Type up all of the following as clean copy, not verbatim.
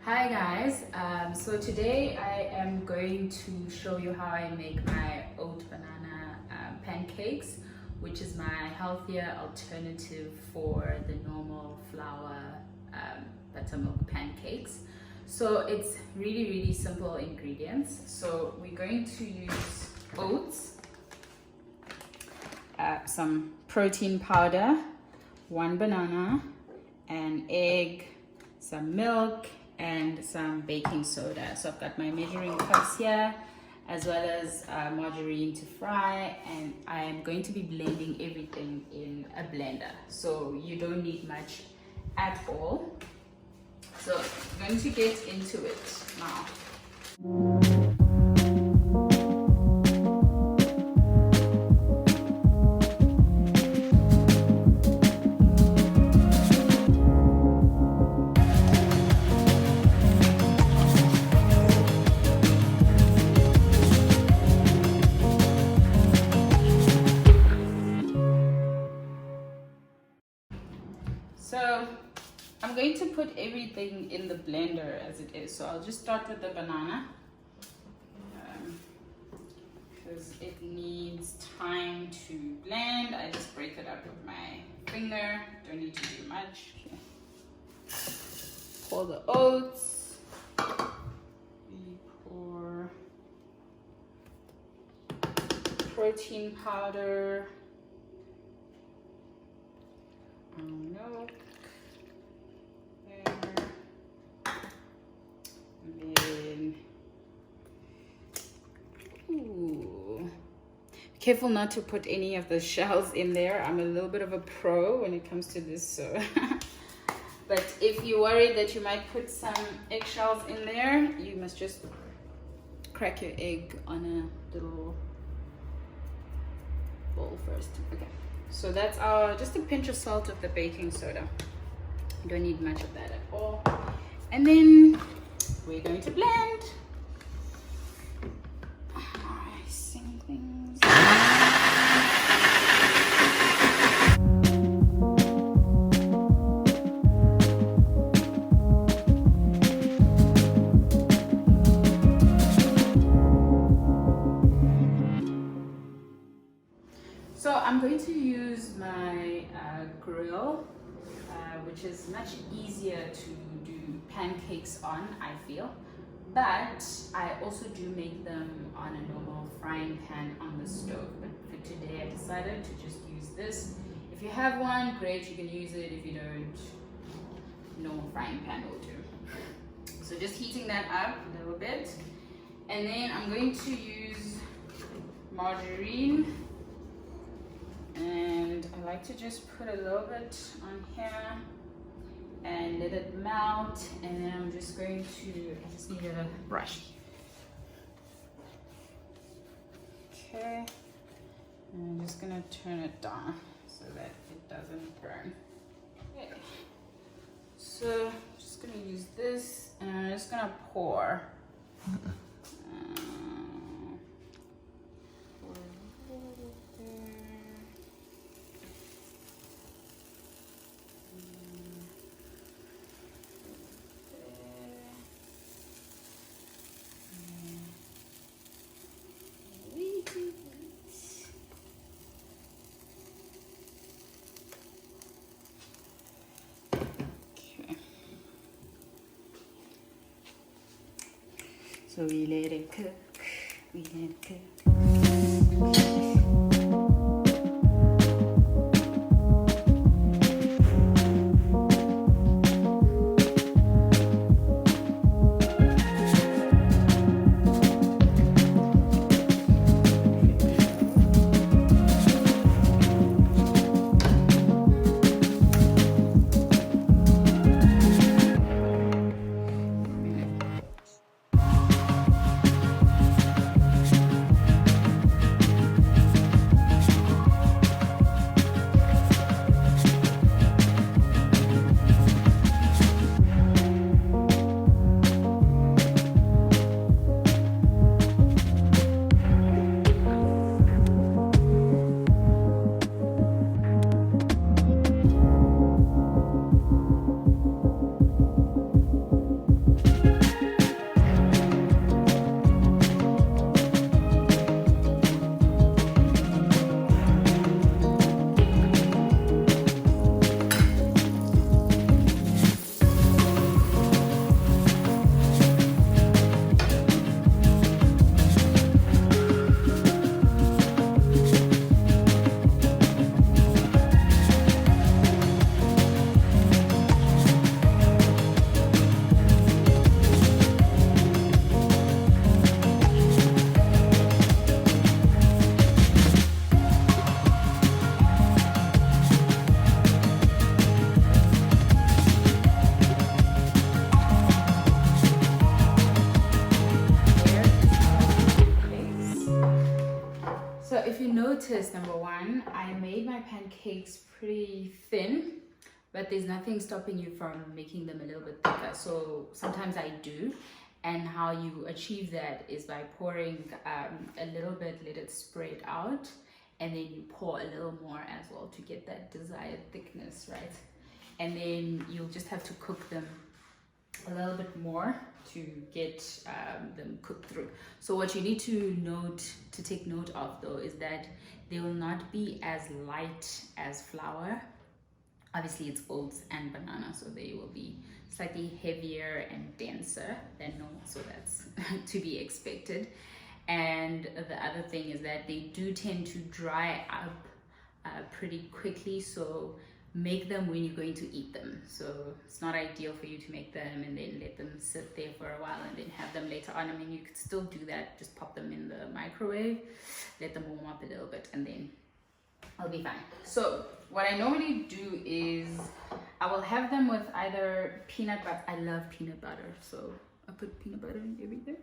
Hi guys, so today I am going to show you how I make my oat banana pancakes, which is my healthier alternative for the normal flour buttermilk pancakes. So it's really simple ingredients. So we're going to use oats, some protein powder, 1 banana, an egg, some milk, and some baking soda. So I've got my measuring cups here, as well as margarine to fry, and I am going to be blending everything in a blender, so you don't need much at all. So I'm going to get into it now. So I'm going to put everything in the blender as it is. So I'll just start with the banana because it needs time to blend. I just break it up with my finger. Don't need to do much. Okay. Pour the oats. We pour protein powder. Milk there, and then be careful not to put any of the shells in there. I'm a little bit of a pro when it comes to this, so but if you're worried that you might put some eggshells in there, you must just crack your egg on a little bowl first. Okay. So that's just a pinch of salt of the baking soda. You don't need much of that at all. And then we're going to blend. Icing things. So I'm going to use my grill, which is much easier to do pancakes on, I feel. But I also do make them on a normal frying pan on the stove. But for today, I decided to just use this. If you have one, great, you can use it. If you don't, normal frying pan will do. So just heating that up a little bit. And then I'm going to use margarine. And I like to just put a little bit on here and let it melt, and then I'm just going to, I just need a brush. Okay, and I'm just gonna turn it down so that it doesn't burn. Okay, so I'm just gonna use this, and I'm just gonna pour. So we let it cook, we let it cook. noticed, number one, I made my pancakes pretty thin, but there's nothing stopping you from making them a little bit thicker. So sometimes I do. And how you achieve that is by pouring a little bit, let it spread out, and then you pour a little more as well to get that desired thickness, right? And then you'll just have to cook them a little bit more to get them cooked through. So what you need to take note of though is that they will not be as light as flour. Obviously it's oats and banana, so they will be slightly heavier and denser than normal, so that's to be expected. And the other thing is that they do tend to dry up pretty quickly, so make them when you're going to eat them. So it's not ideal for you to make them and then let them sit there for a while and then have them later on. I mean, you could still do that, just pop them in the microwave, let them warm up a little bit, and then I'll be fine. So what I normally do is I will have them with either peanut butter. I love peanut butter, so I put peanut butter in everything.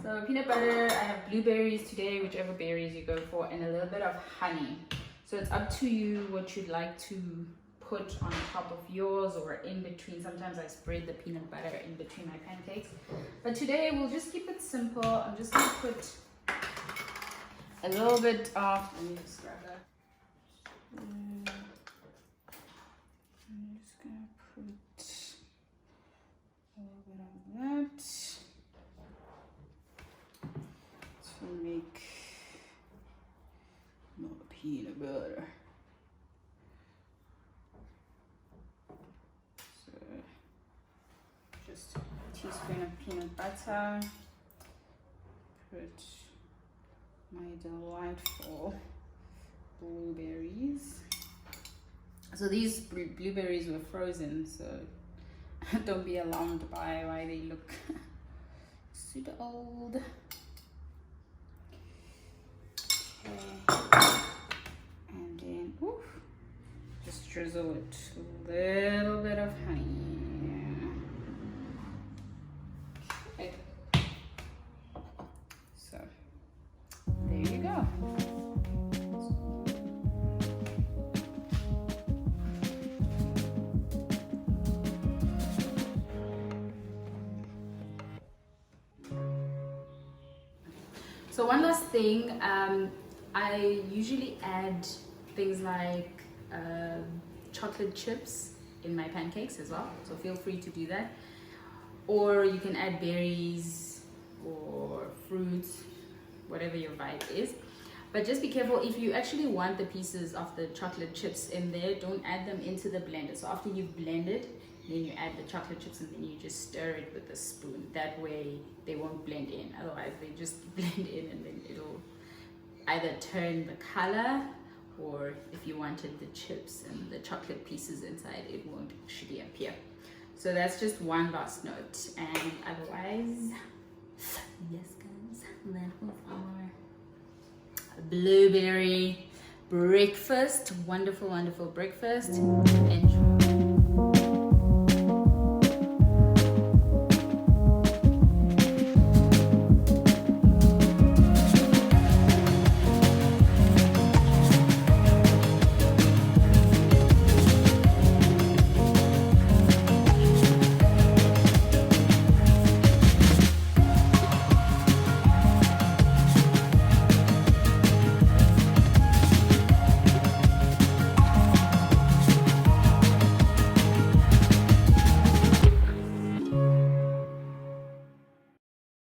So peanut butter, I have blueberries today, whichever berries you go for, and a little bit of honey. So it's up to you what you'd like to put on top of yours or in between. Sometimes I spread the peanut butter in between my pancakes. But today we'll just keep it simple. I'm just gonna put a little bit of, let me just grab that. I'm just gonna put a little bit of that to make more peanut butter. So just a teaspoon of peanut butter. Put my delightful blueberries. So these blueberries were frozen, so don't be alarmed by why they look super old. Okay. And then just drizzle it with a little bit of honey. Okay. So there you go. So one last thing, I usually add things like chocolate chips in my pancakes as well, so feel free to do that. Or you can add berries or fruits, whatever your vibe is. But just be careful, if you actually want the pieces of the chocolate chips in there, don't add them into the blender. So after you've blended, then you add the chocolate chips and then you just stir it with a spoon. That way they won't blend in. Otherwise they just blend in and then it'll either turn the color, or if you wanted the chips and the chocolate pieces inside, it won't actually appear. So that's just one last note. And otherwise, yes guys, that was our blueberry breakfast. Wonderful, wonderful breakfast. And